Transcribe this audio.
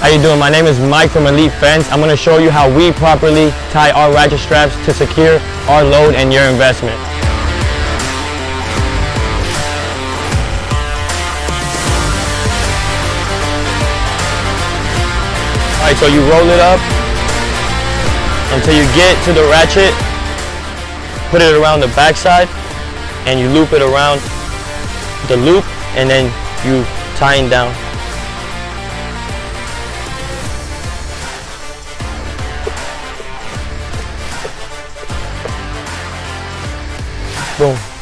How you doing? My name is Mike from Elite Fence. I'm going to show you how we properly tie our ratchet straps to secure our load and your investment. Alright, so you roll it up until you get to the ratchet, put it around the backside, and you loop it around the loop, and then you tie it down. Boom.